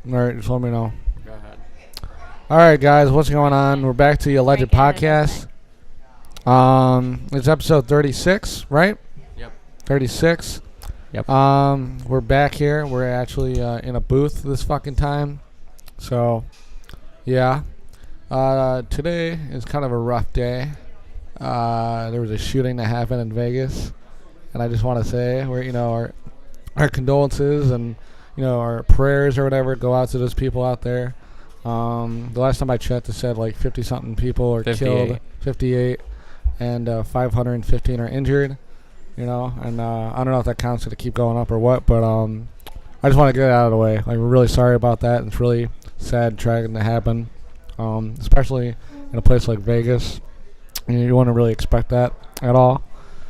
All right, just let me know. Go ahead. All right, guys, what's going on? We're back to the Alleged Podcast. It's episode 36, right? Yep. 36. Yep. We're back here. We're actually in a booth this fucking time. So, yeah. Today is kind of a rough day. There was a shooting that happened in Vegas, and I just want to say, our condolences and our prayers or whatever go out to those people out there. The last time I checked, it said like 50-something people are 58. killed, 58, and 515 are injured. And I don't know if that counts to keep going up or what, but I just want to get it out of the way. Like, we're really sorry about that. It's really sad and tragic to happen, especially in a place like Vegas. You wouldn't really expect that at all.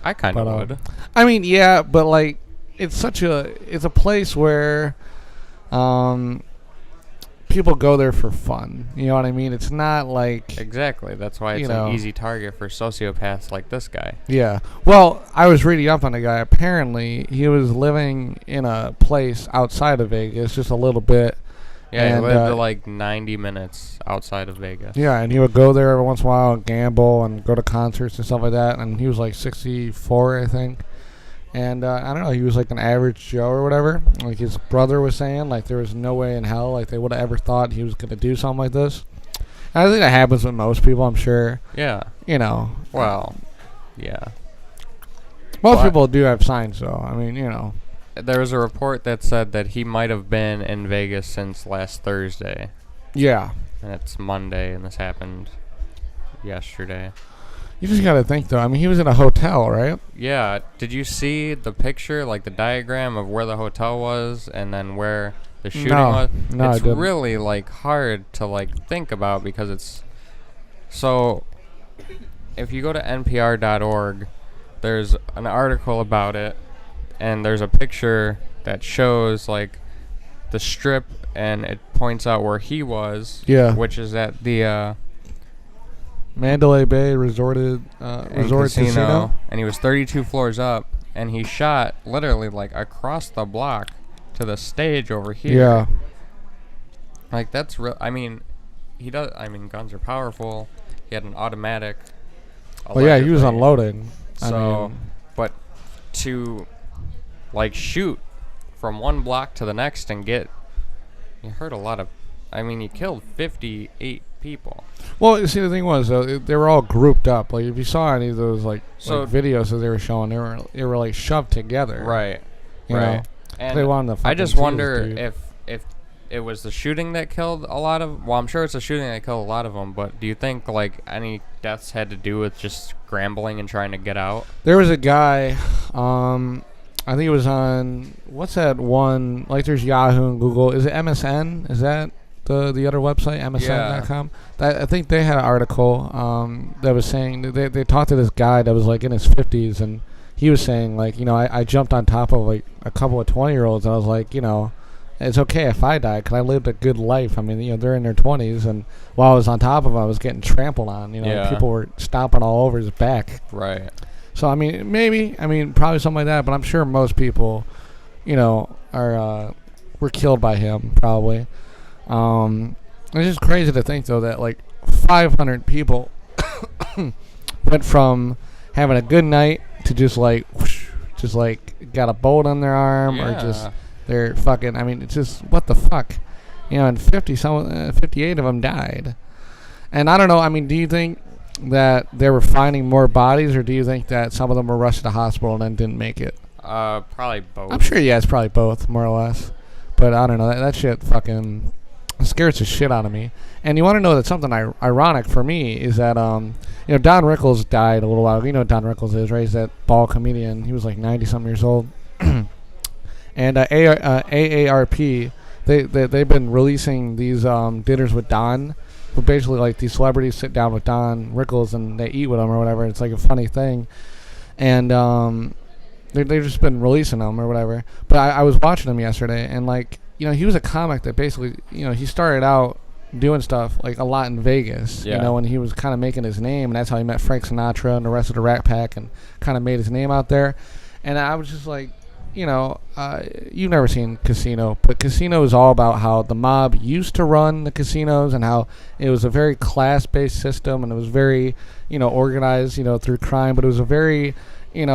I kind of would. I mean, yeah, but like, it's a place where people go there for fun. You know what I mean? It's not like... Exactly. That's why it's an easy target for sociopaths like this guy. Yeah. Well, I was reading up on the guy. Apparently, he was living in a place outside of Vegas, just a little bit. Yeah, he lived like 90 minutes outside of Vegas. Yeah, and he would go there every once in a while and gamble and go to concerts and stuff like that. And he was like 64, I think. And I don't know, he was like an average Joe or whatever. Like his brother was saying, like there was no way in hell like they would have ever thought he was going to do something like this. And I think that happens with most people, I'm sure. Yeah. Well, yeah. Most people do have signs, though. I mean, There was a report that said that he might have been in Vegas since last Thursday. Yeah. And it's Monday, and this happened yesterday. You just got to think, though. I mean, he was in a hotel, right? Yeah. Did you see the picture, like the diagram of where the hotel was and then where the shooting was? No, it's I didn't. really, like, hard to, like, think about because it's... So, if you go to npr.org, there's an article about it, and there's a picture that shows, like, the strip, and it points out where he was. Yeah. Which is at the... Mandalay Bay Resort Casino. And he was 32 floors up, and he shot literally like across the block to the stage over here. Yeah. Like, that's real. I mean, guns are powerful. He had an automatic. Well, yeah, he was unloading. But to like shoot from one block to the next and you hurt a lot of. I mean, he killed 58 people. Well, you see, the thing was, they were all grouped up. Like, if you saw any of those like videos that they were showing, they were like shoved together. Right. You know? And they wanted the I just wonder if it was the shooting that killed a lot of. Well, I'm sure it's the shooting that killed a lot of them. But do you think like any deaths had to do with just scrambling and trying to get out? There was a guy. I think it was on what's that one? Like, there's Yahoo and Google. Is it MSN? Is that the other website, MSN.com? Yeah. I think they had an article that was saying that they talked to this guy that was like in his 50s, and he was saying like, I jumped on top of like a couple of 20-year-olds, and I was like, it's okay if I die because I lived a good life. I mean, they're in their 20s, and while I was on top of them, I was getting trampled on. People were stomping all over his back. Right. So I mean, probably something like that, but I'm sure most people, were killed by him probably. It's just crazy to think though that like 500 people went from having a good night to just like got a bullet on their arm or just they're fucking. I mean, it's just what the fuck, and 58 of them died. And I don't know. I mean, do you think that they were finding more bodies, or do you think that some of them were rushed to the hospital and then didn't make it? Probably both. I'm sure. Yeah, it's probably both, more or less. But I don't know. That shit fucking scares the shit out of me. And you want to know that something ironic for me is that Don Rickles died a little while ago. You know what Don Rickles is, right? He's that bald comedian. He was like 90-something years old. And AARP, they've been releasing these dinners with Don, where basically like these celebrities sit down with Don Rickles and they eat with him or whatever. It's like a funny thing. And they've just been releasing them or whatever. But I was watching him yesterday, and like, he was a comic that basically, he started out doing stuff like a lot in Vegas, when he was kind of making his name, and that's how he met Frank Sinatra and the rest of the Rat Pack and kind of made his name out there. And I was just like, you've never seen Casino, but Casino is all about how the mob used to run the casinos and how it was a very class-based system and it was very, organized, through crime, but it was a very, it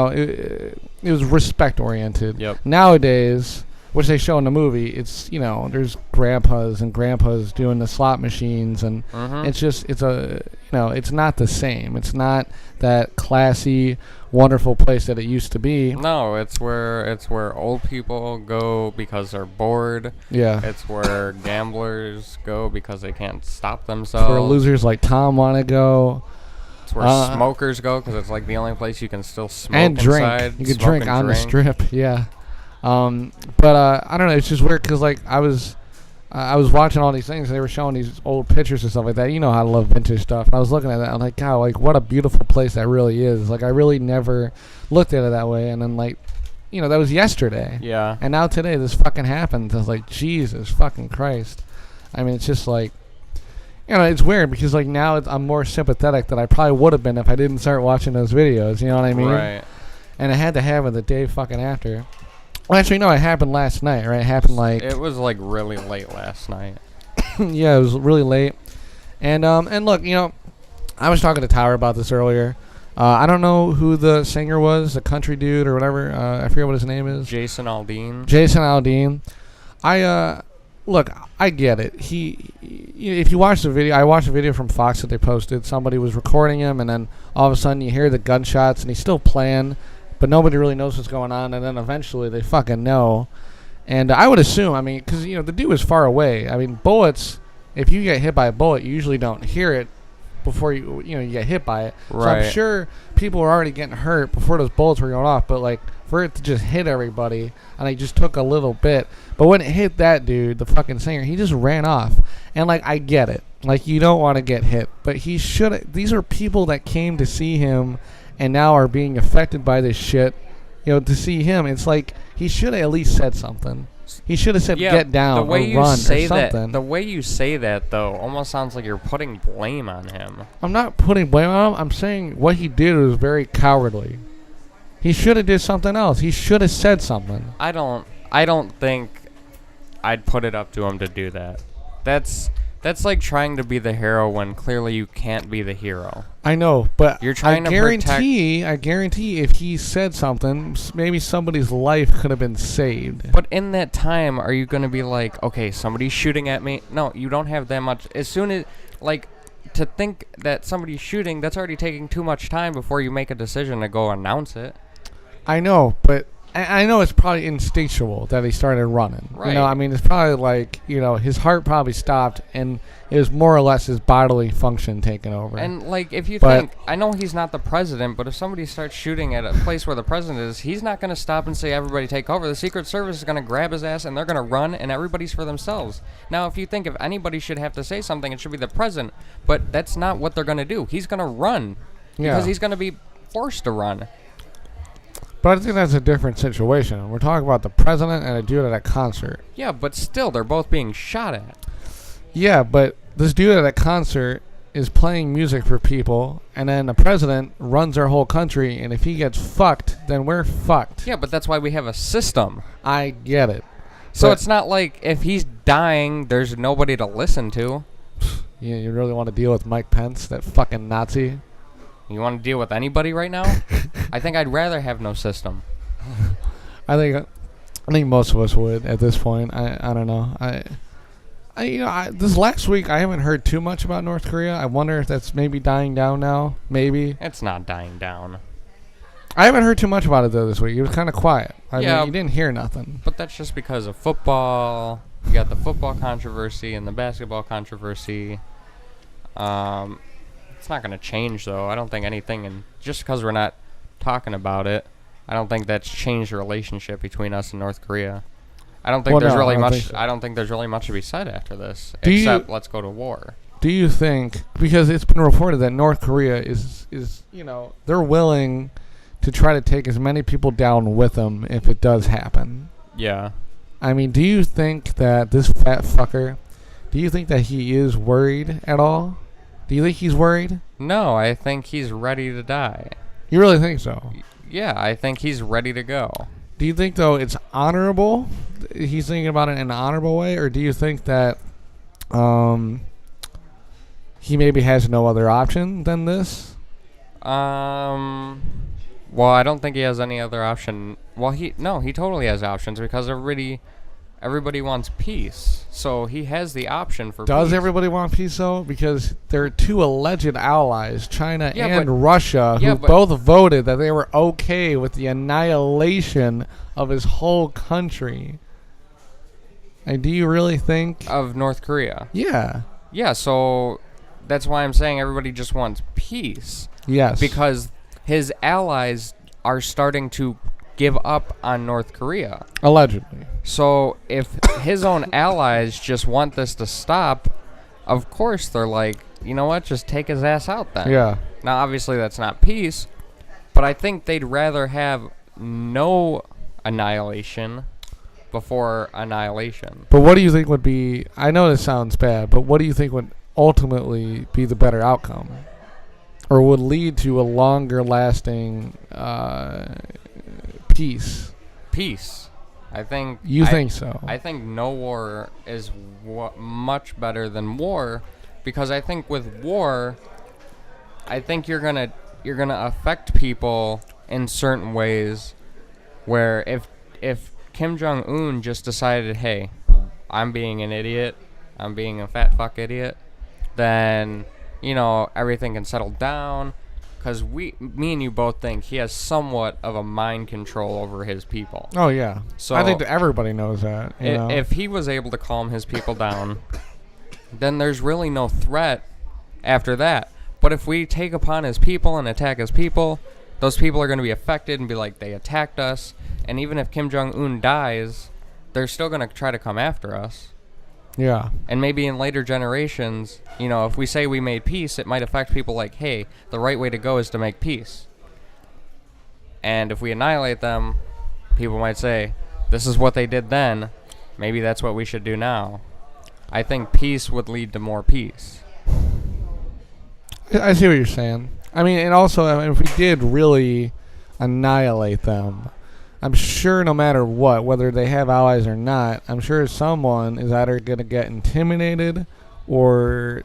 was respect-oriented. Yep. Nowadays, which they show in the movie, it's, there's grandpas and grandpas doing the slot machines, and it's just, it's not the same. It's not that classy, wonderful place that it used to be. No, it's where old people go because they're bored. Yeah. It's where gamblers go because they can't stop themselves. Where losers like Tom want to go. It's where smokers go because it's like the only place you can still smoke and drink. inside. You can drink on the strip. Yeah. But I don't know. It's just weird because like I was watching all these things and they were showing these old pictures and stuff like that. You know how I love vintage stuff. And I was looking at that. I'm like, God, like what a beautiful place that really is. Like I really never looked at it that way. And then like, that was yesterday. Yeah. And now today this fucking happened. I was like, Jesus fucking Christ. I mean, it's just like, it's weird because like now I'm more sympathetic than I probably would have been if I didn't start watching those videos. You know what I mean? Right. And it had to happen the day fucking after. Well, actually, no, it happened last night, right? It happened like... It was like really late last night. Yeah, it was really late. And look, I was talking to Tower about this earlier. I don't know who the singer was, the country dude or whatever. I forget what his name is. Jason Aldean. Jason Aldean. Look, I get it. If you watch the video, I watched a video from Fox that they posted. Somebody was recording him, and then all of a sudden you hear the gunshots, and he's still playing, but nobody really knows what's going on, and then eventually they fucking know. And I would assume, because, the dude was far away. I mean, bullets, if you get hit by a bullet, you usually don't hear it before you get hit by it. Right. So I'm sure people were already getting hurt before those bullets were going off, but, like, for it to just hit everybody, and it just took a little bit. But when it hit that dude, the fucking singer, he just ran off. And, like, I get it. Like, you don't want to get hit. But he should. These are people that came to see him and now are being affected by this shit. To see him, it's like he should have at least said something. He should have said, get down or run or something. The way you say that, though, almost sounds like you're putting blame on him. I'm not putting blame on him. I'm saying what he did was very cowardly. He should have did something else. He should have said something. I don't think I'd put it up to him to do that. That's like trying to be the hero when clearly you can't be the hero. I know, but you're trying I guarantee if he said something, maybe somebody's life could have been saved. But in that time, are you going to be like, okay, somebody's shooting at me? No, you don't have that much. As soon as, like, to think that somebody's shooting, that's already taking too much time before you make a decision to go announce it. I know, but I know it's probably instinctual that he started running. Right. It's probably like, his heart probably stopped and it was more or less his bodily function taking over. And, like, if you think, I know he's not the president, but if somebody starts shooting at a place where the president is, he's not going to stop and say, everybody take over. The Secret Service is going to grab his ass and they're going to run and everybody's for themselves. Now, if you think if anybody should have to say something, it should be the president. But that's not what they're going to do. He's going to run because he's going to be forced to run. But I think that's a different situation. We're talking about the president and a dude at a concert. Yeah, but still, they're both being shot at. Yeah, but this dude at a concert is playing music for people, and then the president runs our whole country, and if he gets fucked, then we're fucked. Yeah, but that's why we have a system. I get it. So it's not like if he's dying, there's nobody to listen to. Yeah, you really want to deal with Mike Pence, that fucking Nazi? You want to deal with anybody right now? I think I'd rather have no system. I think most of us would at this point. I don't know. This last week I haven't heard too much about North Korea. I wonder if that's maybe dying down now. Maybe it's not dying down. I haven't heard too much about it though this week. It was kind of quiet. I mean, you didn't hear nothing. But that's just because of football. You got the football controversy and the basketball controversy. It's not going to change, though. I don't think anything, and just because we're not talking about it, I don't think that's changed the relationship between us and North Korea. I don't think there's really much. I don't think there's really much to be said after this, except let's go to war. Do you think, because it's been reported that North Korea is they're willing to try to take as many people down with them if it does happen? Yeah. I mean, do you think that this fat fucker, do you think that he is worried at all? Do you think he's worried? No, I think he's ready to die. You really think so? Yeah, I think he's ready to go. Do you think though it's honorable? He's thinking about it in an honorable way, or do you think that he maybe has no other option than this? Well, I don't think he has any other option. Well, he totally has options because everybody wants peace. So he has the option for Does peace. everybody want peace though? Because there are two alleged allies, China Yeah, and Russia, who both voted that they were okay with the annihilation of his whole country. And do you really think Of North Korea. Yeah. Yeah, so that's why I'm saying everybody just wants peace. Yes. Because his allies are starting to give up on North Korea. Allegedly. So if his own allies just want this to stop, of course they're like, you know what, just take his ass out then. Yeah. Now, obviously that's not peace, but I think they'd rather have no annihilation before annihilation. But what do you think would be, I know this sounds bad, but what do you think would ultimately be the better outcome? Or would lead to a longer lasting peace? Peace. I think. You think so? I think no war is much better than war, because I think with war, I think you're gonna affect people in certain ways, where if Kim Jong-un just decided, hey, I'm being an idiot, I'm being a fat fuck idiot, then everything can settle down. Because me and you both think he has somewhat of a mind control over his people. Oh, yeah. So I think that everybody knows that. If he was able to calm his people down, then there's really no threat after that. But if we take upon his people and attack his people, those people are going to be affected and be like, they attacked us. And even if Kim Jong-un dies, they're still going to try to come after us. Yeah. And maybe in later generations, if we say we made peace, it might affect people like, hey, the right way to go is to make peace. And if we annihilate them, people might say, this is what they did then, maybe that's what we should do now. I think peace would lead to more peace. I see what you're saying. I mean, and also, if we did really annihilate them, I'm sure no matter what, whether they have allies or not, I'm sure someone is either going to get intimidated or,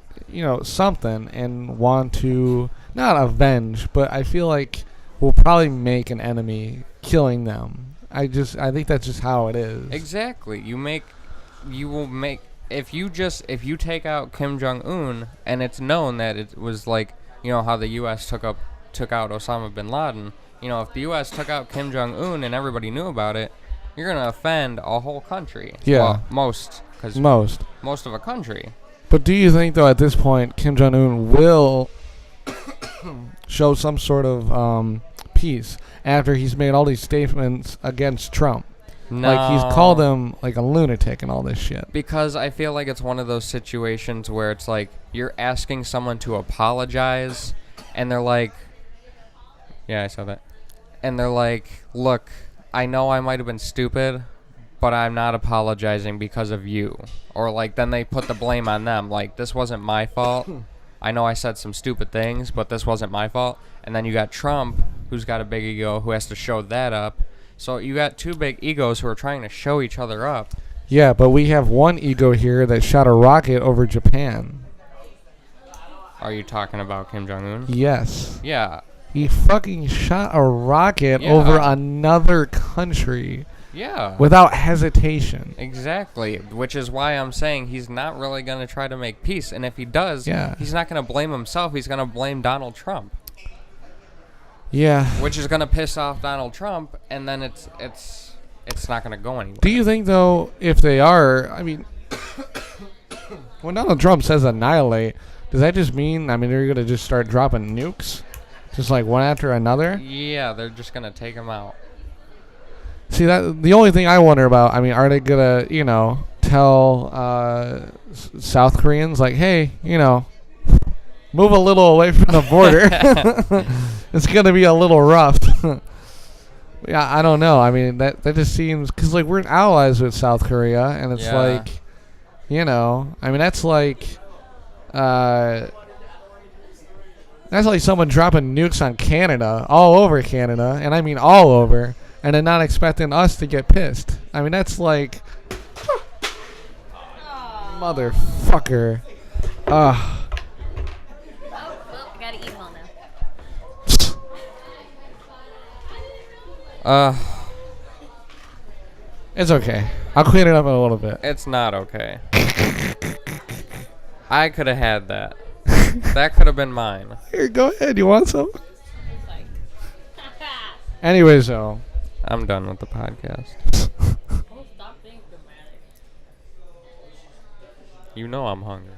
something and want to, not avenge, but I feel like we'll probably make an enemy killing them. I think that's just how it is. Exactly. If you take out Kim Jong-un and it's known that it was like, how the U.S. took out Osama bin Laden. If the U.S. took out Kim Jong-un and everybody knew about it, you're going to offend a whole country. Yeah. Well, most of a country. But do you think, though, at this point, Kim Jong-un will show some sort of peace after he's made all these statements against Trump? No. Like, he's called him, like, a lunatic and all this shit. Because I feel like it's one of those situations where it's like you're asking someone to apologize, and they're like, yeah, I saw that. And they're like, look, I know I might have been stupid, but I'm not apologizing because of you. Or like, then they put the blame on them. Like, this wasn't my fault. I know I said some stupid things, but this wasn't my fault. And then you got Trump, who's got a big ego, who has to show that up. So you got two big egos who are trying to show each other up. Yeah, but we have one ego here that shot a rocket over Japan. Are you talking about Kim Jong-un? Yes. Yeah. He fucking shot a rocket over another country. Yeah. Without hesitation. Exactly. Which is why I'm saying he's not really going to try to make peace. And if he does, he's not going to blame himself. He's going to blame Donald Trump. Yeah. Which is going to piss off Donald Trump, and then it's not going to go anywhere. Do you think, though, if they are, I mean, when Donald Trump says annihilate, does that just mean, they're going to just start dropping nukes? Just like one after another? Yeah, they're just going to take him out. See, that the only thing I wonder about, are they going to, tell South Koreans, like, hey, move a little away from the border. It's going to be a little rough. Yeah, I don't know. That just seems, because, like, we're allies with South Korea, and it's like, that's like, that's like someone dropping nukes on Canada, all over Canada, and I mean all over. and then not expecting us to get pissed. I mean, that's like, motherfucker. Oh, well, I gotta eat them all now. It's okay. I'll clean it up in a little bit. It's not okay. I could have had that. That could have been mine. Here, go ahead. You want some? Anyways, though. I'm done with the podcast. Oh, stop being dramatic. You know I'm hungry.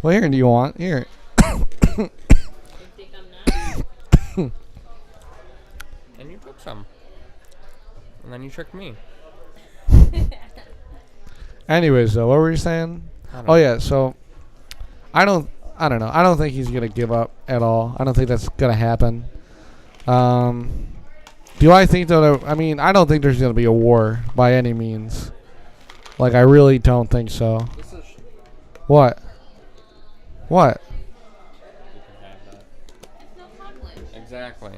Well, here, do you want? Here. You think I'm not? And you took some. And then you tricked me. Anyways, though, what were you saying? Oh, yeah, so I don't know. I don't think he's going to give up at all. I don't think that's going to happen. Do I think, though, I mean, I don't think there's going to be a war by any means. Like, I really don't think so. What? What? No conflict. Exactly.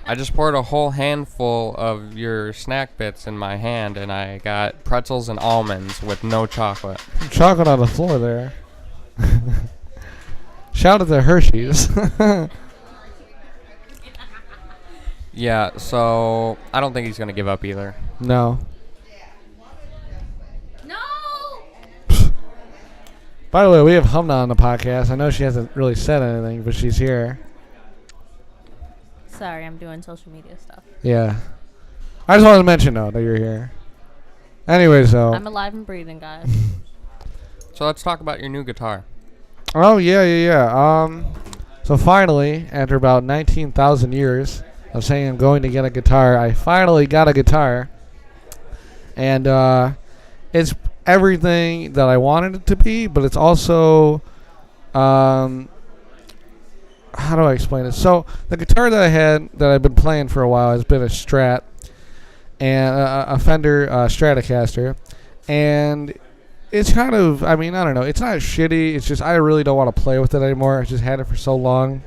I just poured a whole handful of your snack bits in my hand, and I got pretzels and almonds with no chocolate. Chocolate on the floor there. Shout out to Hershey's. Yeah, so I don't think he's going to give up either. No. No! By the way, we have Humna on the podcast. I know she hasn't really said anything, but she's here. Sorry, I'm doing social media stuff. Yeah. I just wanted to mention, though, that you're here. Anyways, though. I'm alive and breathing, guys. So let's talk about your new guitar. Oh, yeah. So finally, after about 19,000 years of saying I'm going to get a guitar, I finally got a guitar. And it's everything that I wanted it to be, but it's also, how do I explain it? So the guitar that I had, that I've been playing for a while, has been a Strat, and a Fender Stratocaster. And it's kind of, I mean, I don't know. It's not shitty. It's just I really don't want to play with it anymore. I just had it for so long.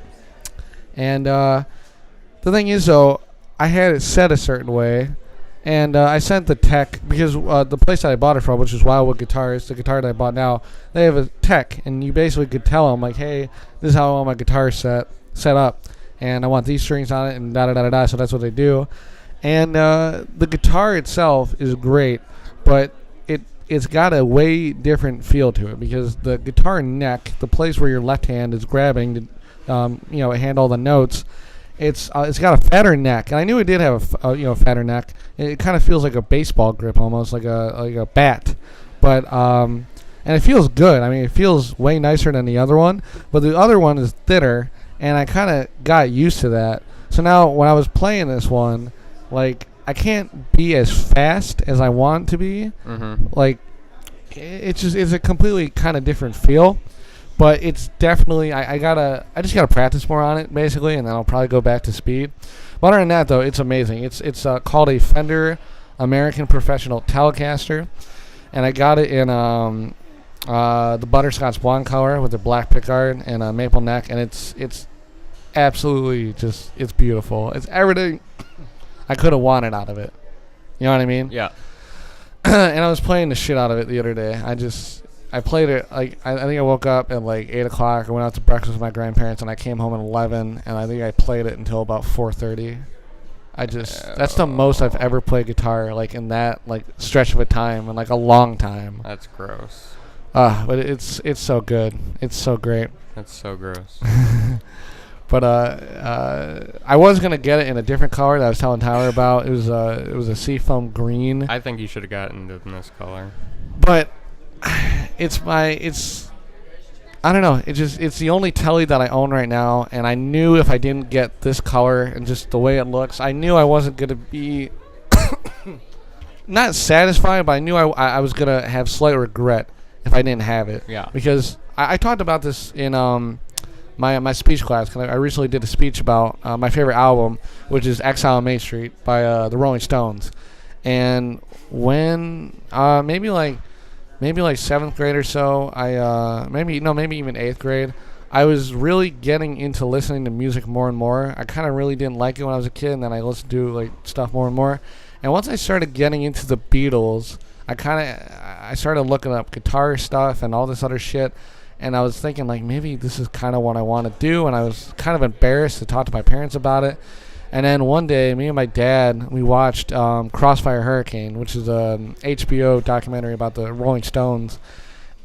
And the thing is, though, I had it set a certain way. And I sent the tech, because the place that I bought it from, which is Wildwood Guitars, the guitar that I bought now, they have a tech. And you basically could tell them, like, hey, this is how I want my guitar set up. And I want these strings on it and da-da-da-da-da. So that's what they do. And the guitar itself is great, but it's got a way different feel to it, because the guitar neck, the place where your left hand is grabbing to handle the notes, it's got a fatter neck, and I knew it did have a fatter neck. It kind of feels like a baseball grip, almost like a bat, but and it feels good. I mean, it feels way nicer than the other one, but the other one is thinner, and I kind of got used to that. So now when I was playing this one, like, I can't be as fast as I want to be. Mm-hmm. Like, it's a completely kind of different feel. But it's definitely, I just gotta practice more on it, basically, and then I'll probably go back to speed. But other than that, though, it's amazing. It's called a Fender American Professional Telecaster, and I got it in the butterscotch blonde color with the black pickguard and a maple neck, and it's absolutely just, it's beautiful. It's everything I could have wanted out of it. You know what I mean? Yeah. And I was playing the shit out of it the other day. I played it, like, I think I woke up at like 8 o'clock. I went out to breakfast with my grandparents, and I came home at 11, and I think I played it until about 4:30. That's the most I've ever played guitar, like, in that, like, stretch of a time, in like a long time. That's gross. But it's so good. It's so great. That's so gross. But I was gonna get it in a different color that I was telling Tyler about. It was a seafoam green. I think you should have gotten it in this color. But it's I don't know. It's the only telly that I own right now, and I knew if I didn't get this color and just the way it looks, I knew I wasn't gonna be not satisfied, but I knew I was gonna have slight regret if I didn't have it. Yeah. Because I talked about this in my speech class, because I recently did a speech about my favorite album, which is Exile on Main Street by the Rolling Stones. And when maybe like 7th grade or so, maybe even 8th grade, I was really getting into listening to music more and more. I kind of really didn't like it when I was a kid, and then I listened to like stuff more and more. And once I started getting into the Beatles, I started looking up guitar stuff and all this other shit. And I was thinking, like, maybe this is kind of what I want to do. And I was kind of embarrassed to talk to my parents about it. And then one day, me and my dad, we watched Crossfire Hurricane, which is an HBO documentary about the Rolling Stones.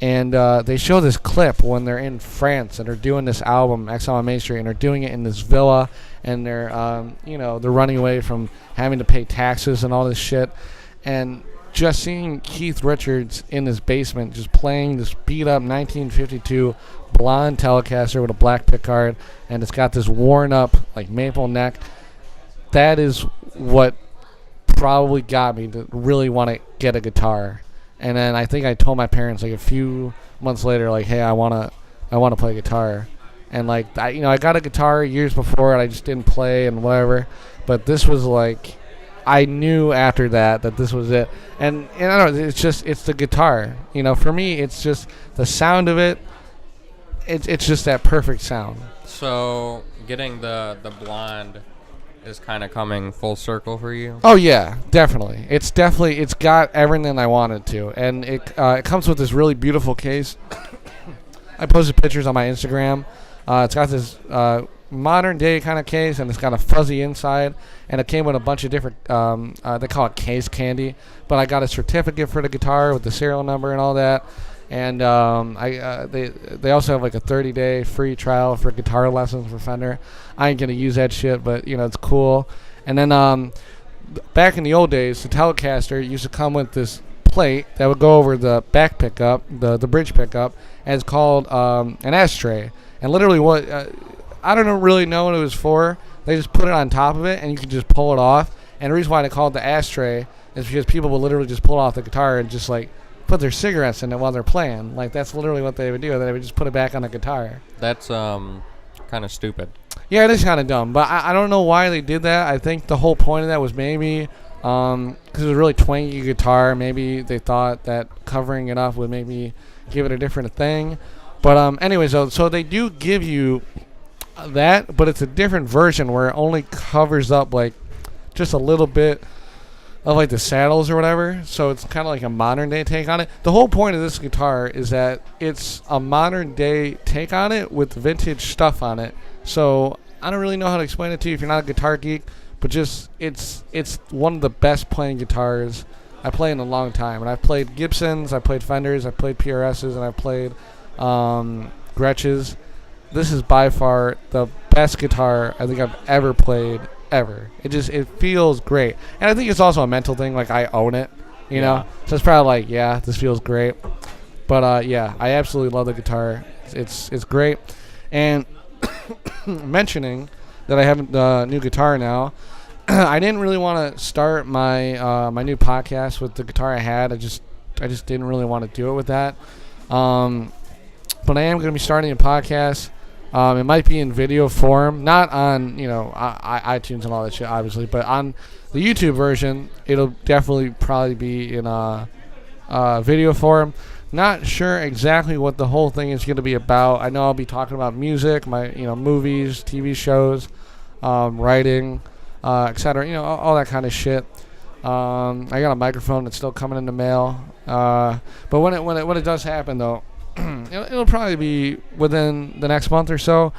And they show this clip when they're in France and they're doing this album, Exile on Main Street, and they're doing it in this villa. And they're, they're running away from having to pay taxes and all this shit. And just seeing Keith Richards in his basement just playing this beat-up 1952 blonde Telecaster with a black pickguard, and it's got this worn-up, like, maple neck. That is what probably got me to really want to get a guitar. And then I think I told my parents, like, a few months later, like, hey, I want to play guitar. And, like, I got a guitar years before, and I just didn't play and whatever. But this was, like, I knew after that this was it. And I don't know, it's the guitar. For me, it's just the sound of it. It's just that perfect sound. So getting the blonde is kind of coming full circle for you? Oh yeah, definitely. It's got everything I wanted to. And it comes with this really beautiful case. I posted pictures on my Instagram. It's got this modern day kind of case, and it's got a fuzzy inside, and it came with a bunch of different they call it case candy, but I got a certificate for the guitar with the serial number and all that. And they also have like a 30-day free trial for guitar lessons for Fender. I ain't gonna use that shit, but it's cool. And then back in the old days, the Telecaster used to come with this plate that would go over the back pickup, the bridge pickup, and it's called an ashtray. And literally what I don't really know what it was for. They just put it on top of it, and you can just pull it off. And the reason why they call it the ashtray is because people will literally just pull off the guitar and just, like, put their cigarettes in it while they're playing. Like, that's literally what they would do. They would just put it back on the guitar. That's kind of stupid. Yeah, it is kind of dumb. But I don't know why they did that. I think the whole point of that was maybe because it was a really twangy guitar. Maybe they thought that covering it up would maybe give it a different thing. But anyways, so they do give you that, but it's a different version where it only covers up like just a little bit of like the saddles or whatever. So it's kind of like a modern day take on it. The whole point of this guitar is that it's a modern day take on it with vintage stuff on it. So I don't really know how to explain it to you if you're not a guitar geek, but just it's one of the best playing guitars I played in a long time. And I've played Gibsons, I've played Fenders, I've played PRSs, and I've played Gretsch's. This is by far the best guitar I think I've ever played, ever. It feels great. And I think it's also a mental thing, like I own it, you know? So it's probably like, yeah, this feels great. But yeah, I absolutely love the guitar. It's great. And mentioning that I have a new guitar now, I didn't really want to start my my new podcast with the guitar I had. I just didn't really want to do it with that. But I am going to be starting a podcast. It might be in video form, not on iTunes and all that shit, obviously, but on the YouTube version, it'll definitely probably be in video form. Not sure exactly what the whole thing is going to be about. I know I'll be talking about music, my movies, TV shows, writing, etc. All that kind of shit. I got a microphone that's still coming in the mail. But when it does happen though, it'll probably be within the next month or so.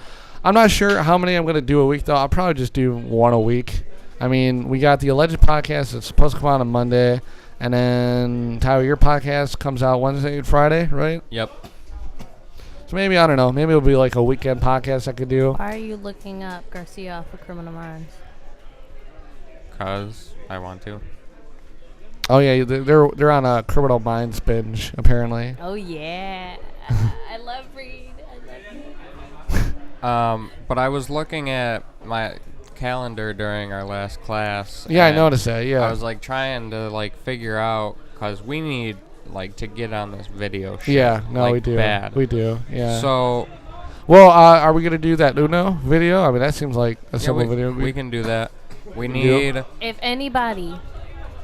I'm not sure how many I'm going to do a week, though. I'll probably just do one a week. I mean, we got the Alleged podcast that's supposed to come out on Monday. And then, Tyler, your podcast comes out Wednesday and Friday, right? Yep. So maybe, I don't know, maybe it'll be like a weekend podcast I could do. Why are you looking up Garcia off of Criminal Minds? Because I want to. Oh, yeah, they're on a Criminal Minds binge, apparently. Oh, yeah. I love Reed. But I was looking at my calendar during our last class. Yeah, I noticed that, yeah. I was, like, trying to, like, figure out, because we need, like, to get on this video shit. Yeah, no, like, we do. Bad. We do, yeah. So... Well, are we going to do that Uno video? I mean, that seems like a simple video. We can do that. We need... If anybody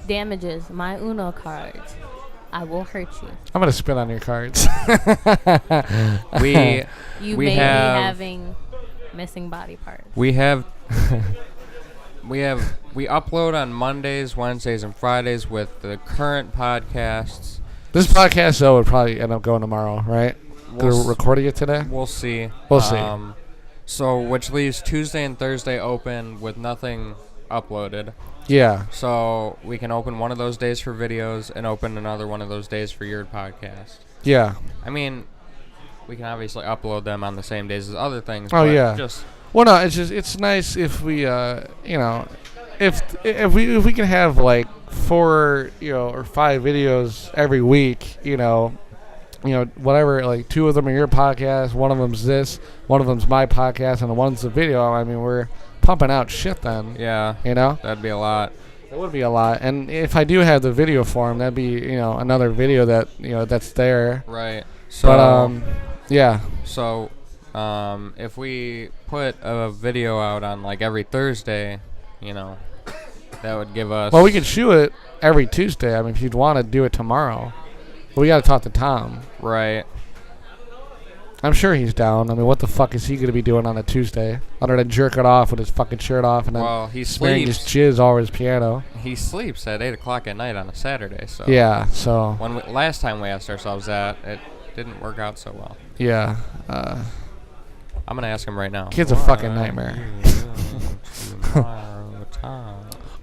damages my Uno cards, I will hurt you. I'm gonna spit on your cards. We You We may have- be having missing body parts. we upload on Mondays, Wednesdays, and Fridays with the current podcasts. This podcast though would probably end up going tomorrow, right? They're We'll s- recording it today. We'll see. We'll see. So which leaves Tuesday and Thursday open with nothing uploaded. Yeah. So we can open one of those days for videos and open another one of those days for your podcast. Yeah. I mean, we can obviously upload them on the same days as other things. Oh, but yeah. Just Well, no, it's nice if we if we can have like 4 or 5 videos every week, whatever, like 2 of them are your podcast, one of them's this, one of them's my podcast, and the one's the video. I mean, we're pumping out shit then. yeah, You know? that'd be a lot. It would be a lot. And if I do have the video form, that'd be, another video that, that's there. Right. So But, yeah. So, if we put a video out on like every Thursday, that would give us. Well, we could shoot it every Tuesday. I mean, if you'd want to do it tomorrow. But we got to talk to Tom. Right. I'm sure he's down. I mean, what the fuck is he going to be doing on a Tuesday? Other than jerking off with his fucking shirt off and then Well, he smearing his sleeps. jizz all over his piano. He sleeps at 8:00 at night on a Saturday. So Yeah, so, When last time we asked ourselves that, it didn't work out so well. yeah. I'm gonna ask him right now. Kid's a fucking nightmare.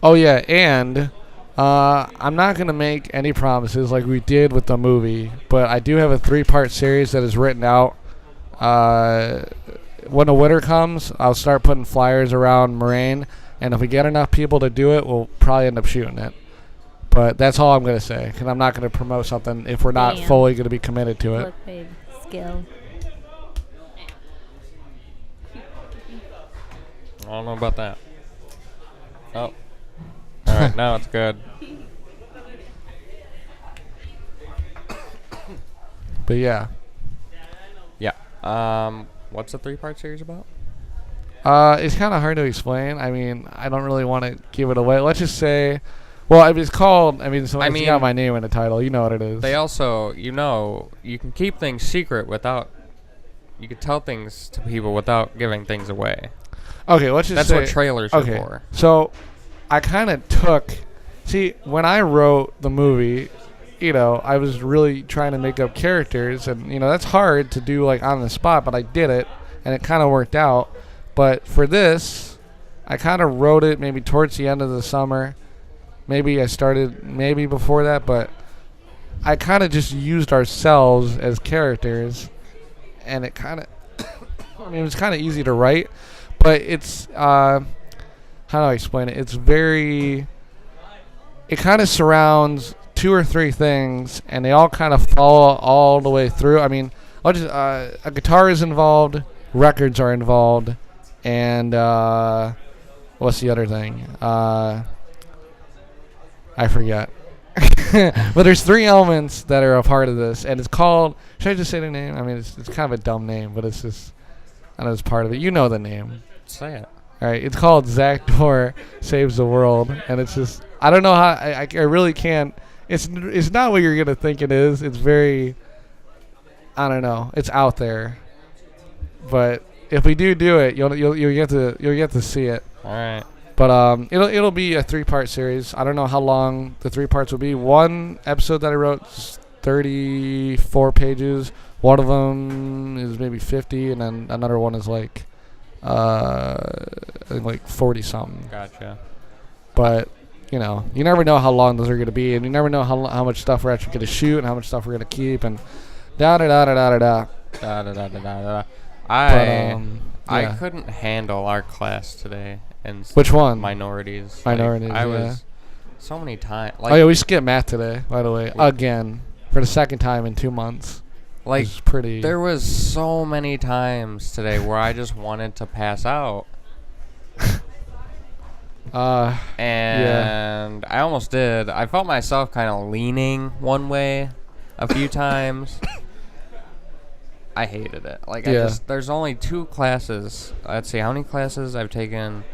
Oh, yeah, and I'm not going to make any promises like we did with the movie, but I do have a 3-part series that is written out. When the winter comes, I'll start putting flyers around Moraine, and if we get enough people to do it, we'll probably end up shooting it. But that's all I'm going to say, because I'm not going to promote something if we're not Damn. fully going to be committed to it. Look, babe, skill. I don't know about that. Oh. All right, now it's good. But yeah. Yeah. What's the 3-part series about? It's kind of hard to explain. I mean, I don't really want to give it away. Let's just say, well, I mean, it's called, so I it's mean, got my name in the title. You know what it is. They also, you can keep things secret without. You can tell things to people without giving things away. Okay, let's just That's say. what trailers are for. So, I kind of took. See, when I wrote the movie, I was really trying to make up characters, and that's hard to do like on the spot, but I did it, and it kind of worked out. But for this, I kind of wrote it maybe towards the end of the summer. Maybe I started maybe before that, but I kind of just used ourselves as characters, and it kind of. It was kind of easy to write, but it's. How do I explain it? It's very. It kind of surrounds 2 or 3 things, and they all kind of follow all the way through. I mean, a guitar is involved, records are involved, and what's the other thing? I forget. But there's 3 elements that are a part of this, and it's called. Should I just say the name? I mean, it's kind of a dumb name, but it's just. I know it's part of it. You know the name. Say it. All right, it's called Zach Dorr Saves the World, and it's just I don't know how I really can't. It's not what you're gonna think it is. It's very I don't know. It's out there, but if we do it, you'll get to see it. All right. But it'll be a 3-part series. I don't know how long the 3 parts will be. One episode that I wrote is 34 pages. One of them is maybe 50, and then another one is like. I think like 40 something. Gotcha. But you never know how long those are going to be, and you never know how much stuff we're actually going to shoot and how much stuff we're going to keep, and da da da da da da da. I yeah. couldn't handle our class today and Which one? minorities. Minorities, I yeah. was so many times. Oh yeah, we skipped math today, by the way, again for the second time in 2 months. Like It's pretty. there was so many times today where I just wanted to pass out. And I almost did. I felt myself kind of leaning one way a few times. I hated it. Like there's only 2 classes. Let's see how many classes I've taken.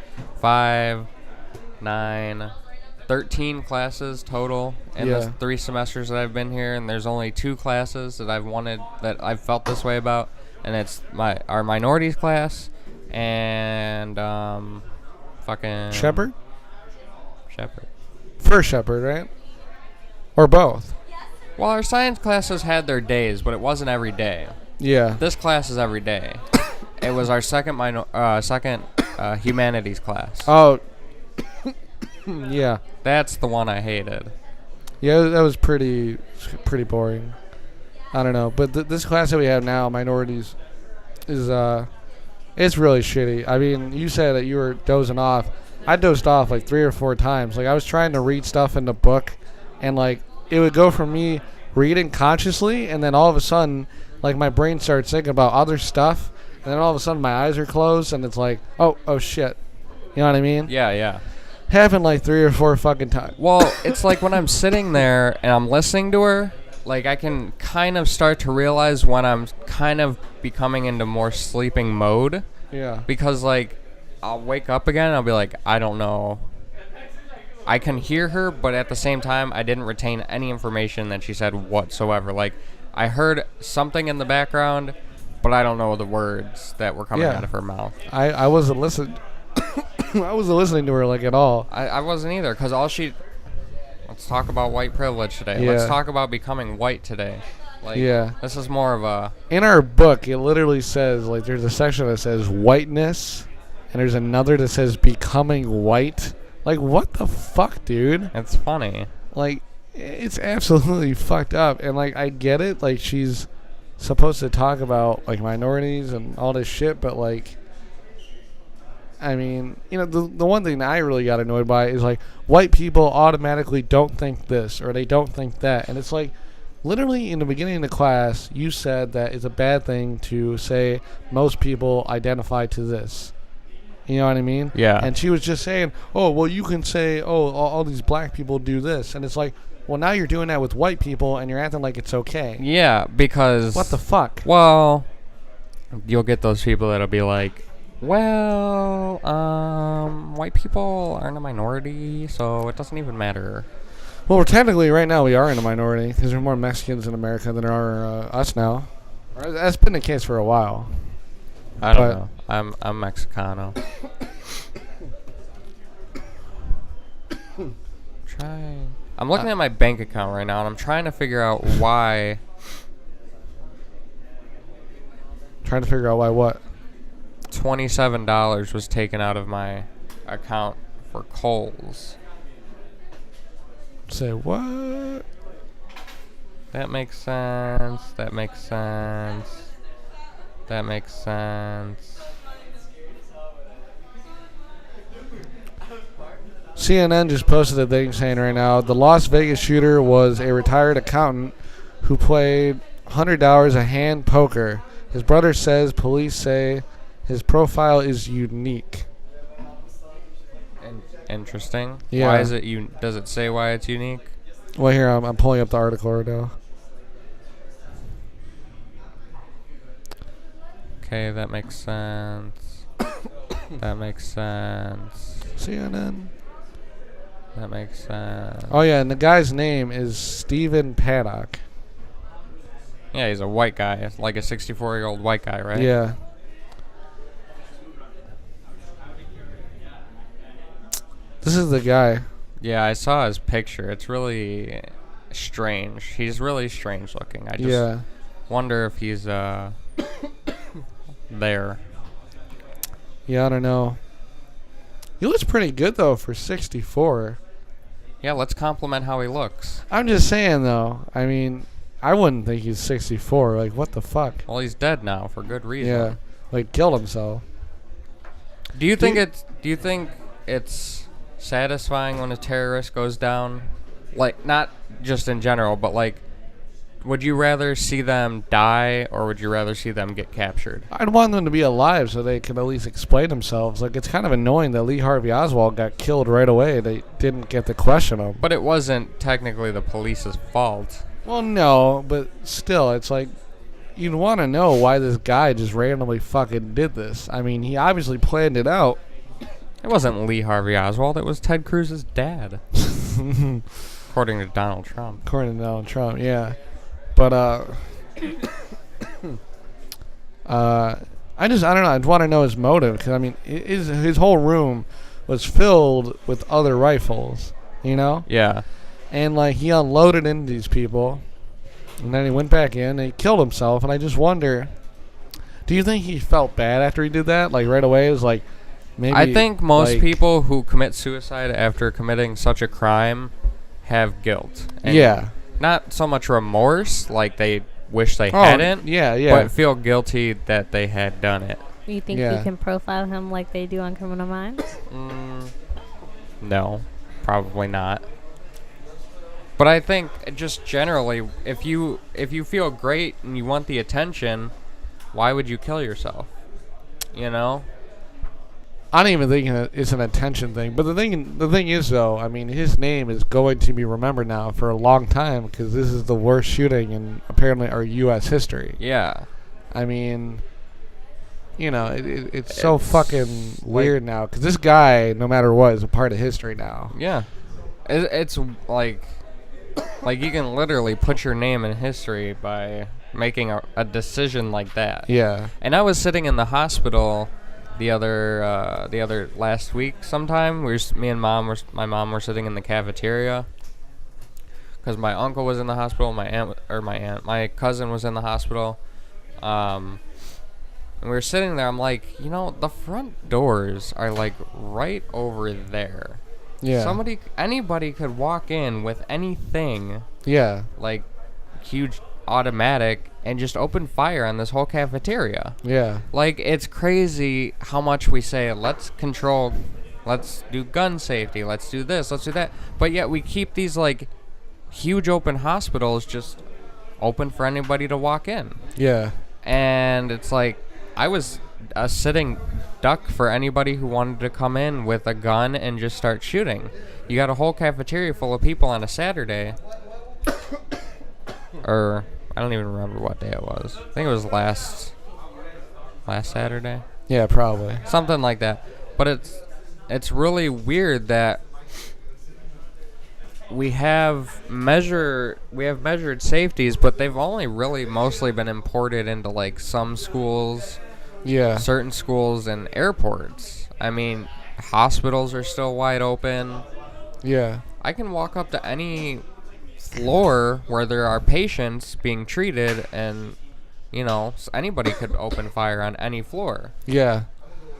5, 9, 13 classes total in the 3 semesters that I've been here, and there's only 2 classes that I've felt this way about, and it's our minorities class and fucking Shepherd? Shepherd. First Shepherd, right? Or both? Well, our science classes had their days, but it wasn't every day. Yeah. This class is every day. It was our second humanities class. Oh. Yeah. That's the one I hated. Yeah, that was pretty boring. I don't know, but this class that we have now, minorities, is it's really shitty. I mean, you said that you were dozing off. I dozed off like 3 or 4 times. Like I was trying to read stuff in the book, and like it would go from me reading consciously, and then all of a sudden, like my brain starts thinking about other stuff, and then all of a sudden my eyes are closed, and it's like, oh shit, you know what I mean? Yeah. Happened like 3 or 4 fucking times. Well, it's like when I'm sitting there and I'm listening to her, like I can kind of start to realize when I'm kind of becoming into more sleeping mode. Yeah. Because like I'll wake up again and I'll be like, I don't know. I can hear her, but at the same time, I didn't retain any information that she said whatsoever. Like I heard something in the background, but I don't know the words that were coming out of her mouth. I wasn't listening. I wasn't listening to her like at all. I wasn't either, because let's talk about white privilege today. Yeah. Let's talk about becoming white today. Like, this is more of a... In our book, it literally says, like, there's a section that says whiteness, and there's another that says becoming white. Like, what the fuck, dude? It's funny. Like, it's absolutely fucked up. And, like, I get it. Like, she's supposed to talk about, like, minorities and all this shit, but, like... I mean, you know, the one thing that I really got annoyed by is, like, white people automatically don't think this or they don't think that. And it's like, literally in the beginning of the class, you said that it's a bad thing to say most people identify to this. You know what I mean? Yeah. And she was just saying, oh, well, you can say, oh, all these black people do this. And it's like, well, now you're doing that with white people and you're acting like it's okay. Yeah, because... What the fuck? Well, you'll get those people that'll be like, well, white people aren't a minority, so it doesn't even matter. Well, we're technically, right now, we are in a minority because there are more Mexicans in America than there are us now. That's been the case for a while. I don't know. I'm Mexicano. I'm looking at my bank account right now, and I'm trying to figure out why. Trying to figure out why what? $27 was taken out of my account for Kohl's. Say what? That makes sense. That makes sense. That makes sense. CNN just posted a thing saying right now, the Las Vegas shooter was a retired accountant who played $100 a hand poker. His brother says police say his profile is unique. Interesting. Yeah. Why is it does it say why it's unique? Well, here, I'm pulling up the article right now. Okay, that makes sense. That makes sense. CNN. That makes sense. Oh, yeah, and the guy's name is Stephen Paddock. Yeah, he's a white guy. Like a 64-year-old white guy, right? Yeah. This is the guy. Yeah, I saw his picture. It's really strange. He's really strange looking. I just wonder if he's there. Yeah, I don't know. He looks pretty good, though, for 64. Yeah, let's compliment how he looks. I'm just saying, though. I mean, I wouldn't think he's 64. Like, what the fuck? Well, he's dead now for good reason. Yeah, like, killed himself. Do you think it's satisfying when a terrorist goes down? Like, not just in general, but like, would you rather see them die or would you rather see them get captured? I'd want them to be alive so they can at least explain themselves. Like, it's kind of annoying that Lee Harvey Oswald got killed right away. They didn't get to question him. But it wasn't technically the police's fault. Well, no, but still, it's like, you'd want to know why this guy just randomly fucking did this. I mean, he obviously planned it out. It wasn't Lee Harvey Oswald. It was Ted Cruz's dad. According to Donald Trump. According to Donald Trump, yeah. But I don't know. I just want to know his motive, because I mean, his whole room was filled with other rifles, you know. Yeah. And like he unloaded into these people, and then he went back in and he killed himself. And I just wonder, do you think he felt bad after he did that? Like right away, it was like maybe. I think most like, people who commit suicide after committing such a crime have guilt. And yeah. Not so much remorse, like they wish they hadn't. Yeah, yeah. But feel guilty that they had done it. You think Yeah. you can profile him like they do on Criminal Minds? No, probably not. But I think just generally, if you feel great and you want the attention, why would you kill yourself? You know? I don't even think it's an attention thing. But the thing is, though, I mean, his name is going to be remembered now for a long time, because this is the worst shooting in apparently our U.S. history. Yeah. I mean, you know, it's so fucking weird now, because this guy, no matter what, is a part of history now. Yeah. It's like you can literally put your name in history by making a decision like that. Yeah. And I was sitting in the hospital the other last week sometime. My mom were sitting in the cafeteria because my uncle was in the hospital, my cousin was in the hospital. And we were sitting there. I'm like, you know, the front doors are like right over there. Yeah. Anybody could walk in with anything. Yeah. Like huge automatic and just open fire on this whole cafeteria. Yeah. Like, it's crazy how much we say, let's do gun safety, let's do this, let's do that. But yet we keep these, like, huge open hospitals just open for anybody to walk in. Yeah. And it's like, I was a sitting duck for anybody who wanted to come in with a gun and just start shooting. You got a whole cafeteria full of people on a Saturday. Or I don't even remember what day it was. I think it was last Saturday. Yeah, probably. Something like that. But it's really weird that we have measured safeties, but they've only really mostly been imported into like some schools, Yeah. certain schools and airports. I mean, hospitals are still wide open. Yeah. I can walk up to any floor where there are patients being treated, and you know, anybody could open fire on any floor. Yeah.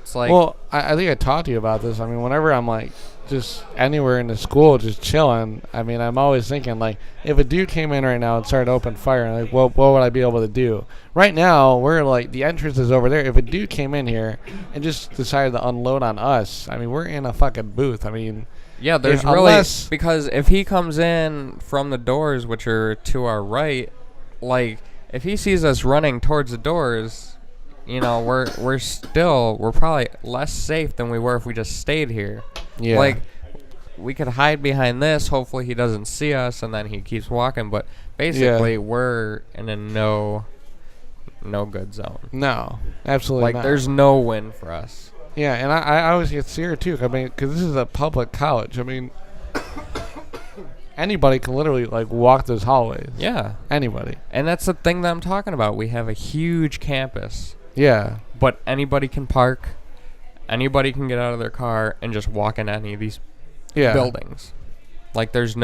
It's like, well, I think I talked to you about this. I mean, whenever I'm like just anywhere in the school just chilling, I mean, I'm always thinking like, if a dude came in right now and started to open fire, like, what would I be able to do? Right now, we're like, the entrance is over there. If a dude came in here and just decided to unload on us, I mean, we're in a fucking booth. I mean, yeah, there's really, because if he comes in from the doors, which are to our right, like, if he sees us running towards the doors, you know, we're probably less safe than we were if we just stayed here. Yeah. Like, we could hide behind this. Hopefully he doesn't see us, and then he keeps walking. But basically, we're in a no good zone. No, absolutely like, not. there's no win for us. Yeah, and I always get scared too. I mean, because this is a public college. I mean, anybody can literally like walk those hallways. Yeah. Anybody. And that's the thing that I'm talking about. We have a huge campus. Yeah. But anybody can park. Anybody can get out of their car and just walk in any of these buildings. Like, there's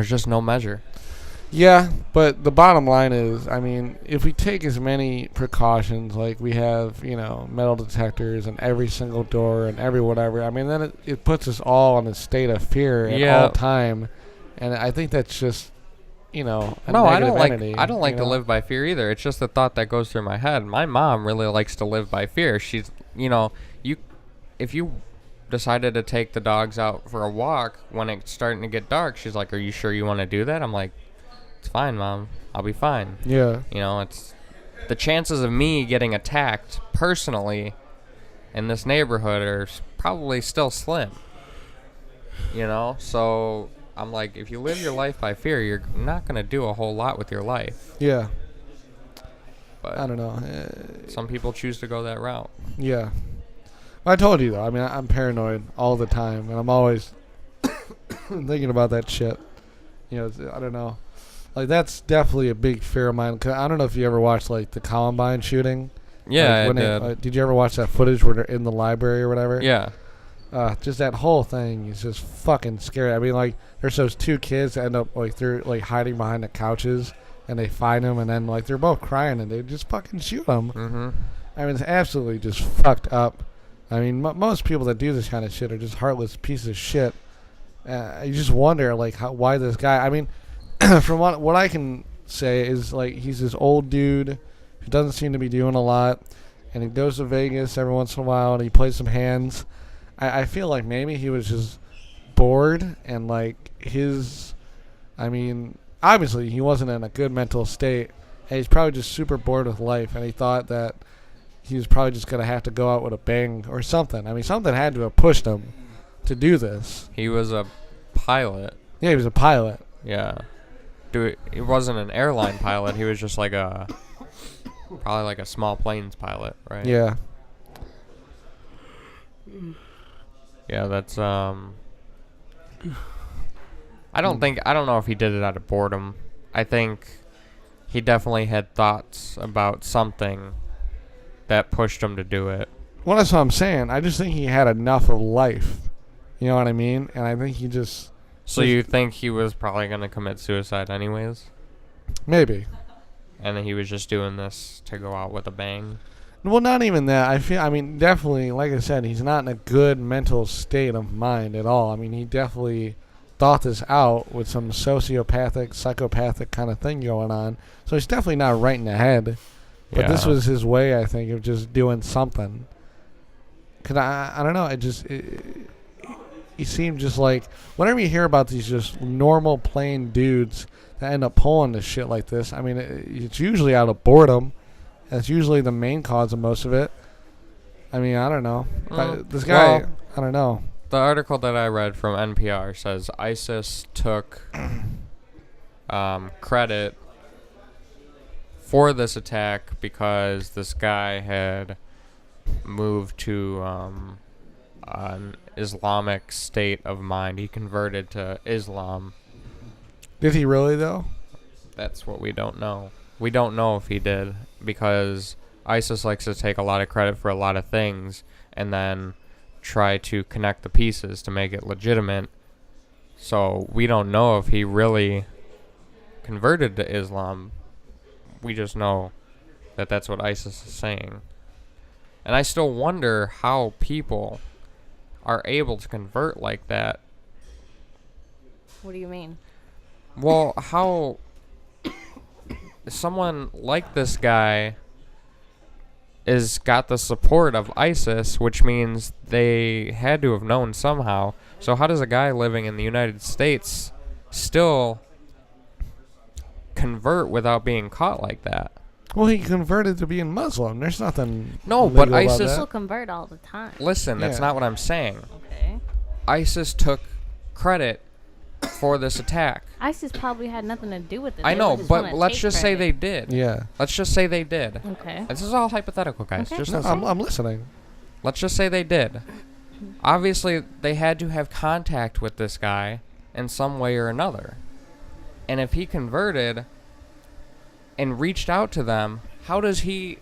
just no measure. Yeah, but the bottom line is, I mean, if we take as many precautions, like we have, you know, metal detectors in every single door and every whatever, I mean, then it puts us all in a state of fear at all time. And I think that's just, you know, a negative entity. I don't like to live by fear either. It's just the thought that goes through my head. My mom really likes to live by fear. She's, you know, if you decided to take the dogs out for a walk when it's starting to get dark, she's like, "Are you sure you want to do that?" I'm like, "It's fine, Mom. I'll be fine." Yeah. You know, it's the chances of me getting attacked personally in this neighborhood are probably still slim. You know, so I'm like, if you live your life by fear, you're not going to do a whole lot with your life. Yeah. But I don't know. some people choose to go that route. Yeah. Well, I told you though. I mean, I'm paranoid all the time, and I'm always thinking about that shit. You know, I don't know. Like that's definitely a big fear of mine. 'Cause I don't know if you ever watched like the Columbine shooting. Yeah, Like, I did. Did you ever watch that footage where they're in the library or whatever? Yeah. Just that whole thing is just fucking scary. I mean, like there's those two kids that end up like they're like hiding behind the couches, and they find them, and then like they're both crying, and they just fucking shoot them. Mm-hmm. I mean, it's absolutely just fucked up. I mean, most people that do this kind of shit are just heartless pieces of shit. You just wonder, like, why this guy... I mean, from what I can say is, like, he's this old dude who doesn't seem to be doing a lot, and he goes to Vegas every once in a while, and he plays some hands. I feel like maybe he was just bored, and, like, his... I mean, obviously, he wasn't in a good mental state, and he's probably just super bored with life, and he thought that he was probably just going to have to go out with a bang or something. I mean, something had to have pushed him to do this. He was a pilot. Yeah, he was a pilot. Yeah. Dude, he wasn't an airline pilot. He was just like probably like a small planes pilot, right? Yeah. Yeah, that's I don't know if he did it out of boredom. I think he definitely had thoughts about something that pushed him to do it. Well, that's what I'm saying. I just think he had enough of life. You know what I mean? And I think he just... So you think he was probably going to commit suicide anyways? Maybe. And then he was just doing this to go out with a bang? Well, not even that. I mean, definitely, like I said, he's not in a good mental state of mind at all. I mean, he definitely thought this out with some sociopathic, psychopathic kind of thing going on. So he's definitely not right in the head. But this was his way, I think, of just doing something. Because I don't know, he seemed just like, whenever you hear about these just normal, plain dudes that end up pulling this shit like this, I mean, it's usually out of boredom. That's usually the main cause of most of it. I mean, I don't know. This guy, well, I don't know. The article that I read from NPR says ISIS took credit for this attack because this guy had moved to an Islamic state of mind. He converted to Islam. Did he really, though? That's what we don't know. We don't know if he did because ISIS likes to take a lot of credit for a lot of things and then try to connect the pieces to make it legitimate. So we don't know if he really converted to Islam. We just know that that's what ISIS is saying. And I still wonder how people are able to convert like that. What do you mean? Well, how someone like this guy is got the support of ISIS, which means they had to have known somehow. So how does a guy living in the United States still convert without being caught like that? Well, he converted to being Muslim. There's nothing. No, but illegal about ISIS. People convert all the time. Listen, that's Yeah. not what I'm saying. Okay. ISIS took credit for this attack. ISIS probably had nothing to do with it. I They know, just but wanna let's take just say credit. they did. Yeah. Let's just say they did. Okay. This is all hypothetical, guys. Okay. Just No, listen. I'm listening. Let's just say they did. Obviously, they had to have contact with this guy in some way or another. And if he converted and reached out to them, how is he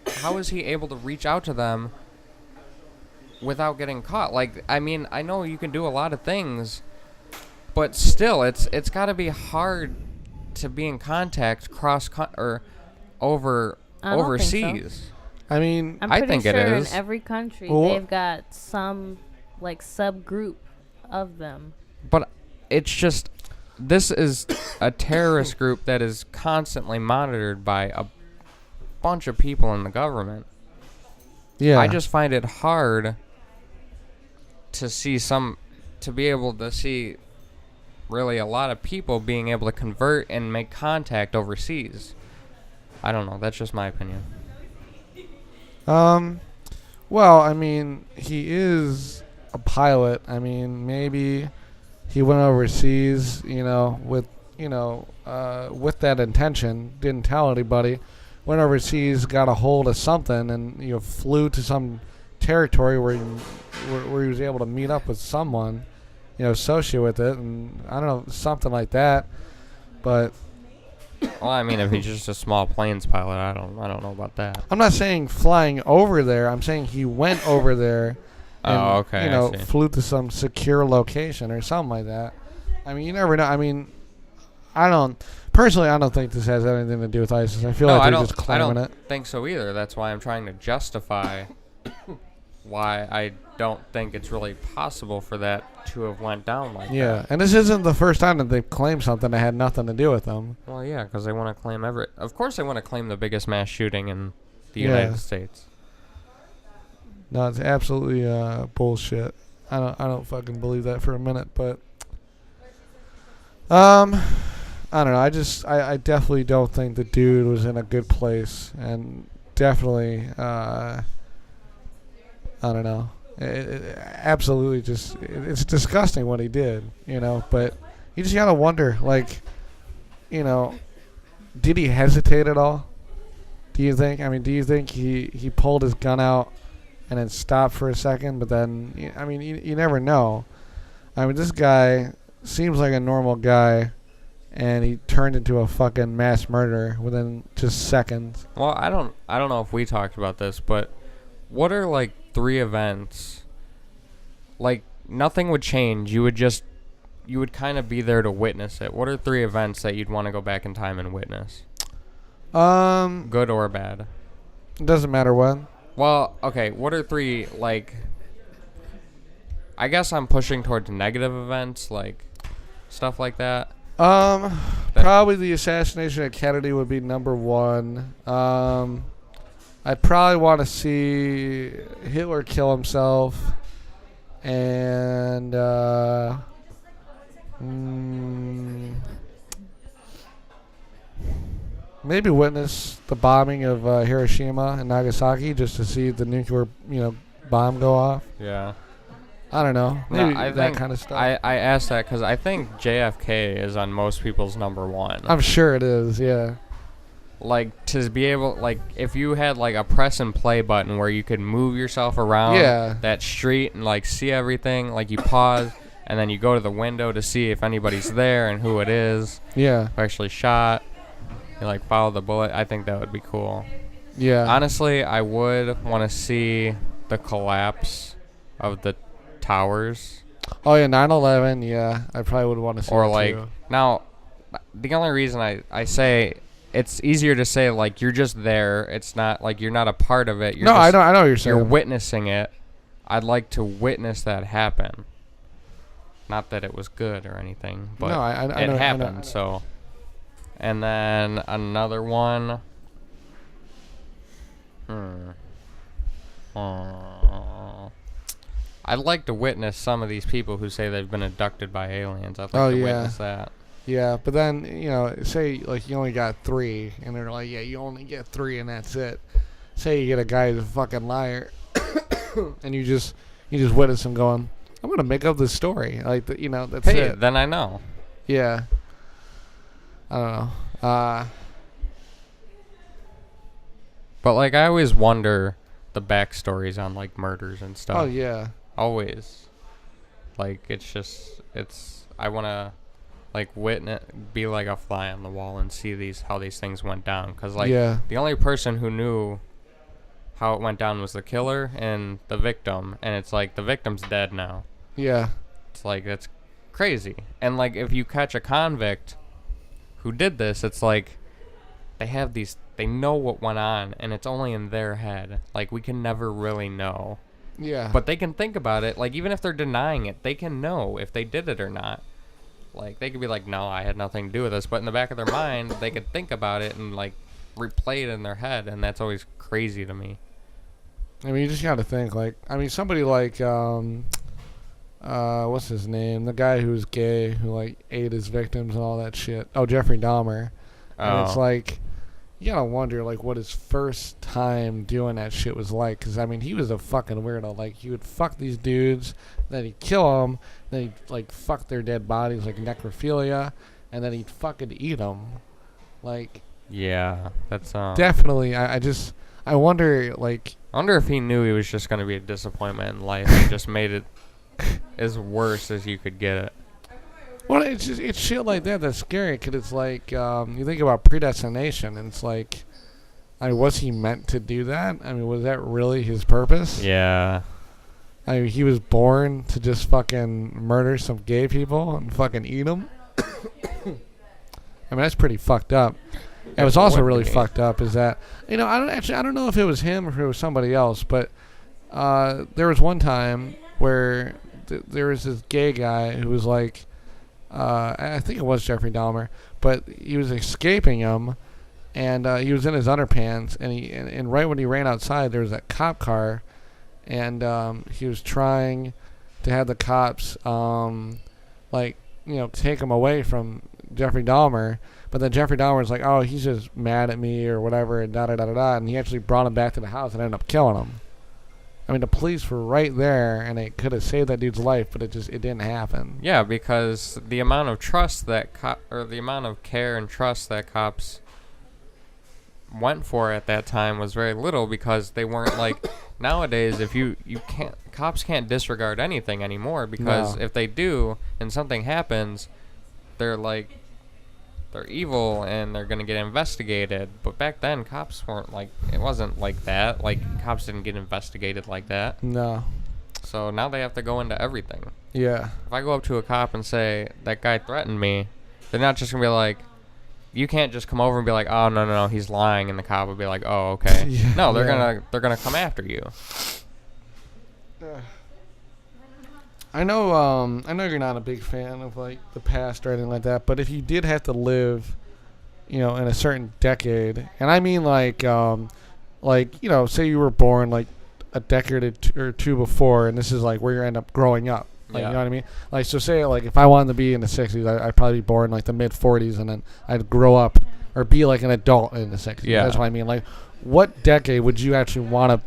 able to reach out to them without getting caught? Like, I mean, I know you can do a lot of things, but still, it's got to be hard to be in contact or I don't think so. overseas. I mean, I'm I pretty think it sure is. in every country Well, they've got some like subgroup of them. But it's just, this is a terrorist group that is constantly monitored by a bunch of people in the government. yeah. I just find it hard to be able to see really a lot of people being able to convert and make contact overseas. I don't know. That's just my opinion. Well, I mean, he is a pilot. I mean, maybe he went overseas, with that intention, didn't tell anybody, went overseas, got a hold of something, and, flew to some territory where he was able to meet up with someone, associate with it, and I don't know, something like that. But Well, I mean, if he's just a small planes pilot, I don't know about that. I'm not saying flying over there. I'm saying he went over there and Okay, I see. flew to some secure location or something like that. I mean, you never know. I mean, I don't think this has anything to do with ISIS. I feel No, like I they're don't. just I claiming don't it. think so either. That's why I'm trying to justify why I don't think it's really possible for that to have went down like Yeah, that. and this isn't the first time that they've claimed something that had nothing to do with them. Well, yeah, because they want to claim Of course, they want to claim the biggest mass shooting in the Yeah. United States. No, it's absolutely bullshit. I don't fucking believe that for a minute, but I don't know. I definitely don't think the dude was in a good place, and definitely I don't know. It absolutely just it's disgusting what he did, But you just gotta wonder, like, did he hesitate at all? Do you think? I mean, do you think he pulled his gun out and then stopped for a second? But then, I mean, you never know. I mean, this guy seems like a normal guy, and he turned into a fucking mass murderer within just seconds. Well, I don't know if we talked about this, but what are like 3 events? Like nothing would change. You would kind of be there to witness it. What are 3 events that you'd want to go back in time and witness? Good or bad? It doesn't matter what. Well, okay. What are 3 like? I guess I'm pushing towards negative events, like stuff like that. Probably the assassination of Kennedy would be number 1. I'd probably want to see Hitler kill himself, and maybe witness the bombing of Hiroshima and Nagasaki just to see the nuclear, bomb go off. Yeah. I don't know. Maybe I that think kind of stuff. I asked that because I think JFK is on most people's number 1. I'm sure it is, yeah. Like, to be able, like, if you had, like, a press and play button where you could move yourself around that street and, like, see everything, like, you pause, and then you go to the window to see if anybody's there and who it is. Yeah. Who actually shot. You, like, follow the bullet. I think that would be cool. Yeah. Honestly, I would want to see the collapse of the towers. Oh, yeah, 9/11, yeah. I probably would want to see Or, that like, too. now, the only reason I say... It's easier to say, like, you're just there. It's not, like, you're not a part of it. You're I know what you're saying. You're witnessing it. I'd like to witness that happen. Not that it was good or anything, but no, I it know, happened, so. And then another one. I'd like to witness some of these people who say they've been abducted by aliens. I'd like to witness that. Yeah, but then, say, like, you only got 3, and they're like, yeah, you only get 3, and that's it. Say you get a guy who's a fucking liar, and you just witness him going, I'm going to make up this story. Like, that's hey, it. Then I know. Yeah. I don't know. But, like, I always wonder the backstories on, like, murders and stuff. Oh, yeah. Always. Like, I want to, like, be like a fly on the wall and see how these things went down. Because, like, the only person who knew how it went down was the killer and the victim. And it's like, the victim's dead now. Yeah. It's like, that's crazy. And, like, if you catch a convict who did this, it's like, they know what went on, and it's only in their head. Like, we can never really know. Yeah. But they can think about it. Like, even if they're denying it, they can know if they did it or not. Like, they could be like, no, I had nothing to do with this. But in the back of their mind, they could think about it and, like, replay it in their head. And that's always crazy to me. I mean, you just got to think, like, somebody like, what's his name? The guy who's gay, who, like, ate his victims and all that shit. Oh, Jeffrey Dahmer. And it's like, you gotta wonder, like, what his first time doing that shit was like. Because, I mean, he was a fucking weirdo. Like, he would fuck these dudes, then he'd kill them, then he'd, like, fuck their dead bodies, like necrophilia, and then he'd fucking eat them. Like... Yeah, that's... Definitely. I wonder, like, I wonder if he knew he was just going to be a disappointment in life and just made it as worse as you could get it. Well, it's shit like that that's scary, because it's like, you think about predestination, and it's like, I mean, was he meant to do that? I mean, was that really his purpose? Yeah. I mean, he was born to just fucking murder some gay people and fucking eat them. I mean, that's pretty fucked up. And what's also really fucked up is that, I don't know if it was him or if it was somebody else, but there was one time where there was this gay guy who was like, I think it was Jeffrey Dahmer, but he was escaping him, and he was in his underpants, and right when he ran outside, there was that cop car, and he was trying to have the cops, take him away from Jeffrey Dahmer, but then Jeffrey Dahmer was like, oh, he's just mad at me or whatever, and da-da-da-da-da, and he actually brought him back to the house and ended up killing him. I mean, the police were right there, and it could have saved that dude's life, but it didn't happen. Yeah, because the amount of trust that the amount of care and trust that cops went for at that time was very little, because they weren't like nowadays. If cops can't disregard anything anymore, because if they do and something happens, they're evil and they're gonna get investigated. But back then, cops weren't like, it wasn't like that. Like, cops didn't get investigated like that. No. So now they have to go into everything. Yeah. If I go up to a cop and say that guy threatened me, they're not just gonna be like, you can't just come over and be like, oh no, he's lying, and the cop will be like, oh, okay. Yeah, no, they're gonna come after you. I know you're not a big fan of like the past or anything like that, but if you did have to live, in a certain decade, and I mean say you were born like a decade or two before, and this is like where you end up growing up. Like, you know what I mean? Like, so say like if I wanted to be in the 60s, I'd probably be born like the mid 40s, and then I'd grow up or be like an adult in the 60s. Yeah. That's what I mean. Like, what decade would you actually want to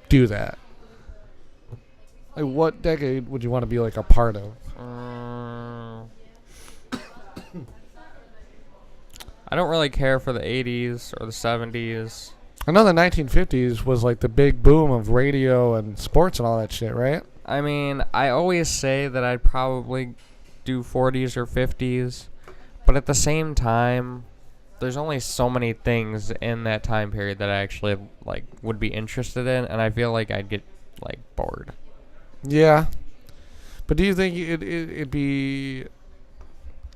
do that? Like, what decade would you want to be like a part of? I don't really care for the 80s or the 70s. I know the 1950s was like the big boom of radio and sports and all that shit, right? I mean, I always say that I'd probably do 40s or 50s, but at the same time, there's only so many things in that time period that I actually like would be interested in, and I feel like I'd get like bored. Yeah, but do you think it'd be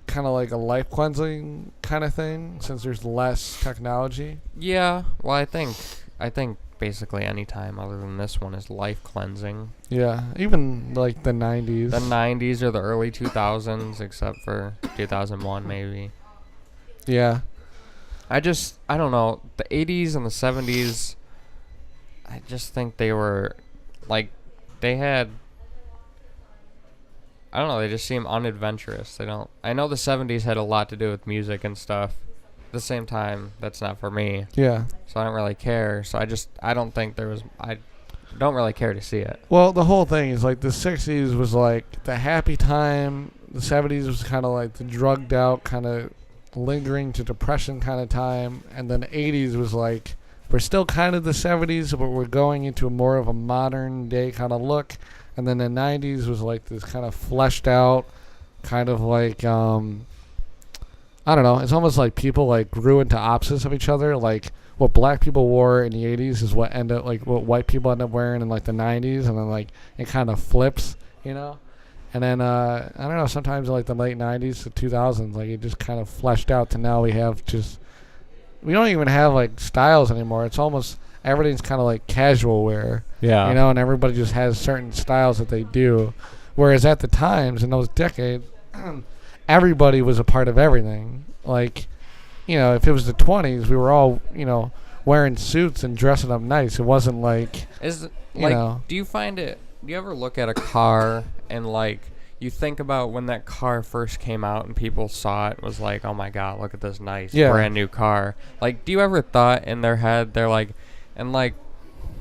kind of like a life cleansing kind of thing since there's less technology? Yeah, well, I think basically any time other than this one is life cleansing. Yeah, even like the 90s. The 90s or the early 2000s, except for 2001 maybe. Yeah. I don't know. The 80s and the 70s, I just think they were, like, they had, I don't know, they just seem unadventurous. I know the 70s had a lot to do with music and stuff. At the same time, that's not for me. Yeah. So I don't really care. So I don't really care to see it. Well, the whole thing is like the 60s was like the happy time. The 70s was kind of like the drugged out, kind of lingering to depression kind of time. And then the 80s was like, we're still kind of the 70s, but we're going into more of a modern day kind of look. And then the 90s was like this kind of fleshed out, kind of like, I don't know. It's almost like people like grew into opposites of each other. Like what black people wore in the 80s is what what white people end up wearing in like the 90s, and then like it kind of flips, And then I don't know. Sometimes in like the late 90s to 2000s, like it just kind of fleshed out to now we don't even have like styles anymore. It's almost everything's kind of like casual wear. Yeah. And everybody just has certain styles that they do. Whereas at the times in those decades, everybody was a part of everything. Like, if it was the 20s, we were all, wearing suits and dressing up nice. It wasn't like, do you find it, do you ever look at a car and like, you think about when that car first came out and people saw it, was like, oh my God, look at this nice brand new car. Like, do you ever thought in their head, they're like, in like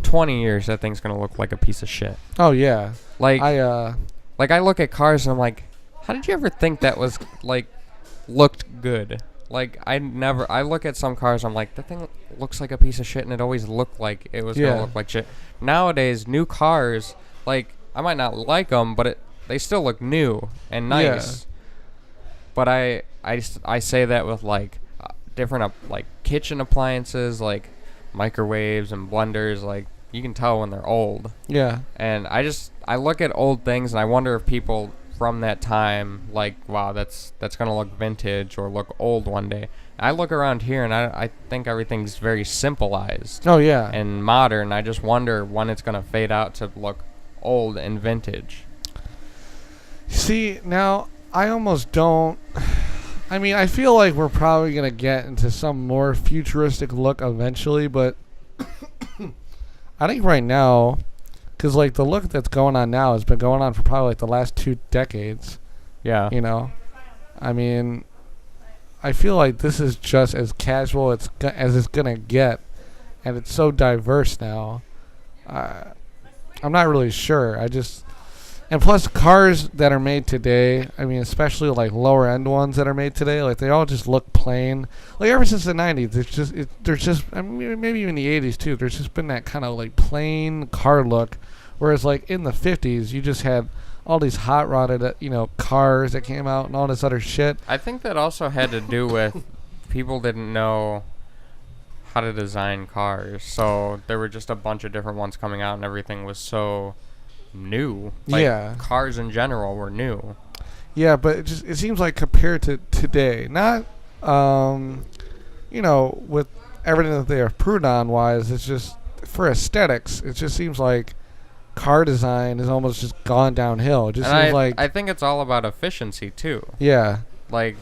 20 years, that thing's going to look like a piece of shit? Oh, yeah. Like, I look at cars and I'm like, how did you ever think that was, like, looked good? Like, I look at some cars, I'm like, that thing looks like a piece of shit, and it always looked like it was Yeah. gonna look like shit. Nowadays, new cars, like, I might not like them, but they still look new and nice. But I say that with, like, different, like, kitchen appliances, like, microwaves and blenders, like, you can tell when they're old. Yeah. And I look at old things, and I wonder if people from that time, like, wow, that's gonna look vintage or look old one day. I look around here, and I think everything's very simplified Oh yeah. and modern. I just wonder when it's gonna fade out to look old and vintage. See, now I almost don't. I mean, I feel like we're probably gonna get into some more futuristic look eventually, but I think right now, because like the look that's going on now has been going on for probably like the last 2 decades. Yeah. You know, I mean, I feel like this is just as casual as it's gonna get, and it's so diverse now. I'm not really sure. And plus cars that are made today, I mean, especially like lower end ones that are made today, like they all just look plain. Like ever since the 90s, there's just I mean, maybe even the 80s too. There's just been that kind of like plain car look, whereas like in the 50s, you just had all these hot rodded, cars that came out and all this other shit. I think that also had to do with people didn't know how to design cars, so there were just a bunch of different ones coming out, and everything was so new. Like, Yeah. cars in general were new. Yeah, but it seems like compared to today, not with everything that they have proved on wise, it's just for aesthetics. It just seems like car design has almost just gone downhill. It just And seems like I think it's all about efficiency too. yeah, Like,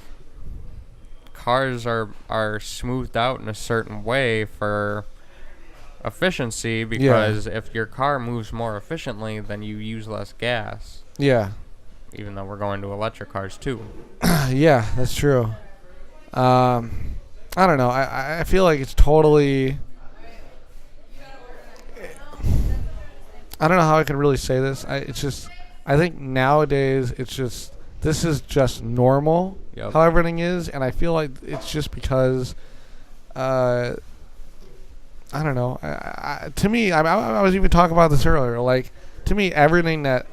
cars are smoothed out in a certain way for efficiency, because if your car moves more efficiently, then you use less gas. yeah, Even though we're going to electric cars too. yeah. That's true. I don't know. I feel like it's totally. I don't know how I can really say this. I think nowadays this is just normal. Yep. How everything is, and I feel like it's just because, I don't know. To me, I was even talking about this earlier. Like, to me, everything that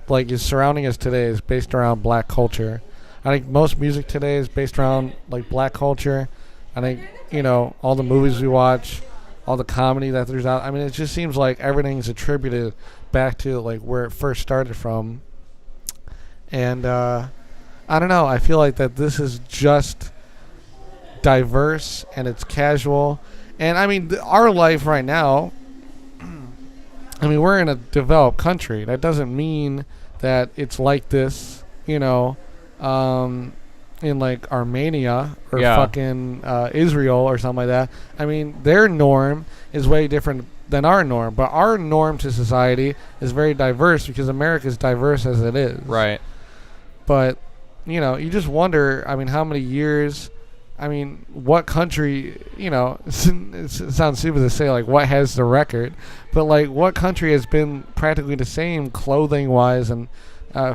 like is surrounding us today is based around black culture. I think most music today is based around like black culture. I think all the movies we watch, all the comedy that there's out. I mean, it just seems like everything's attributed back to like where it first started from. And I don't know. I feel like that this is just diverse and it's casual. And I mean, our life right now, I mean, we're in a developed country. That doesn't mean that it's like this, in like Armenia or fucking Israel or something like that. I mean, their norm is way different than our norm. But our norm to society is very diverse because America is diverse as it is. Right. But, you just wonder, I mean, how many years, I mean, what country, it sounds stupid to say, like, what has the record, but, like, what country has been practically the same clothing-wise and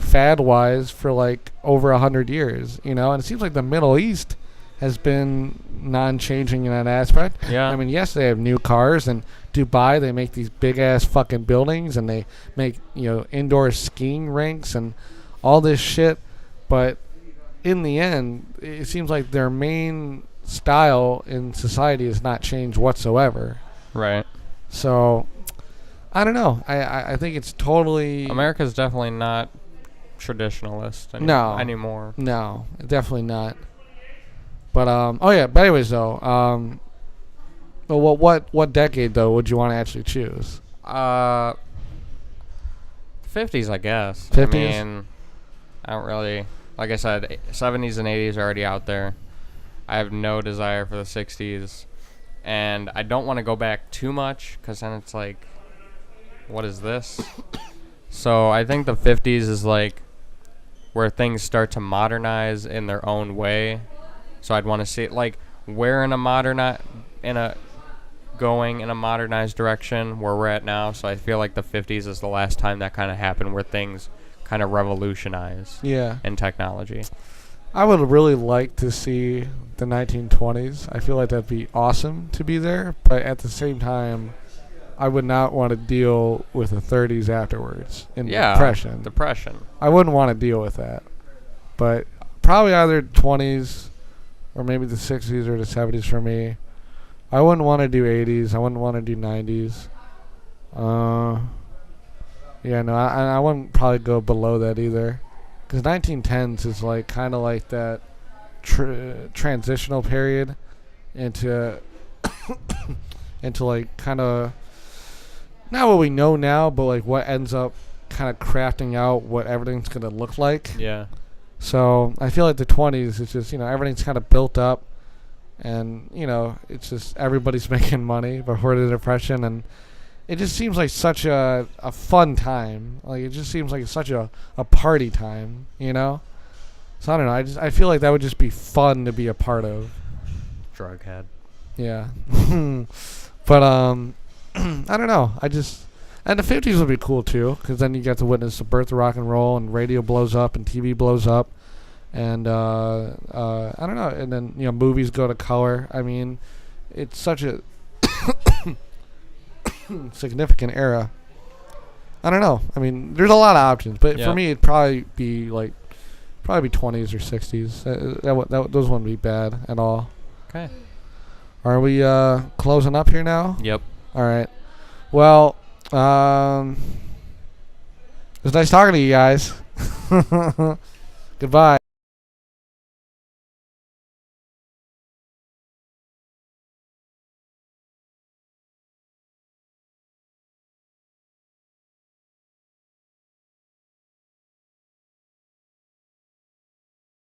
fad-wise for, like, over 100 years, and it seems like the Middle East has been non-changing in that aspect. Yeah. I mean, yes, they have new cars, and Dubai, they make these big-ass fucking buildings, and they make, indoor skiing rinks and all this shit, but in the end, it seems like their main style in society has not changed whatsoever. Right. So, I don't know. I think it's totally... America's definitely not traditionalist anymore. No, definitely not. But, but anyways, though, well, what decade, though, would you want to actually choose? 50s, I guess. 50s? I mean, I don't really... Like I said, 70s and 80s are already out there. I have no desire for the 60s. And I don't want to go back too much, because then it's like, what is this? So I think the 50s is like where things start to modernize in their own way. So I'd want to see it like going in a modernized direction where we're at now. So I feel like the 50s is the last time that kind of happened, where things kind of revolutionize Yeah. in technology. I would really like to see the 1920s. I feel like that'd be awesome to be there, but at the same time, I would not want to deal with the 30s afterwards in Yeah. depression. Depression. I wouldn't want to deal with that. But probably either 20s or maybe the 60s or the 70s for me. I wouldn't want to do 80s. I wouldn't want to do 90s. Yeah, no, I wouldn't probably go below that either. Because 1910s is like kind of like that transitional period into into like kind of not what we know now, but like what ends up kind of crafting out what everything's gonna look like. Yeah. So I feel like the 20s is just everything's kind of built up, and it's just everybody's making money before the depression, and it just seems like such a fun time. Like it just seems like such a party time, So I don't know. I feel like that would just be fun to be a part of. Drug head. Yeah. But I don't know. And the 50s would be cool too, because then you get to witness the birth of rock and roll, and radio blows up, and TV blows up, and I don't know. And then movies go to color. I mean, it's such a significant era. I don't know. I mean, there's a lot of options, but for me, it'd probably be 20s or 60s. Those wouldn't be bad at all. Okay. Are we closing up here now? Yep. All right. Well, it was nice talking to you guys. Goodbye.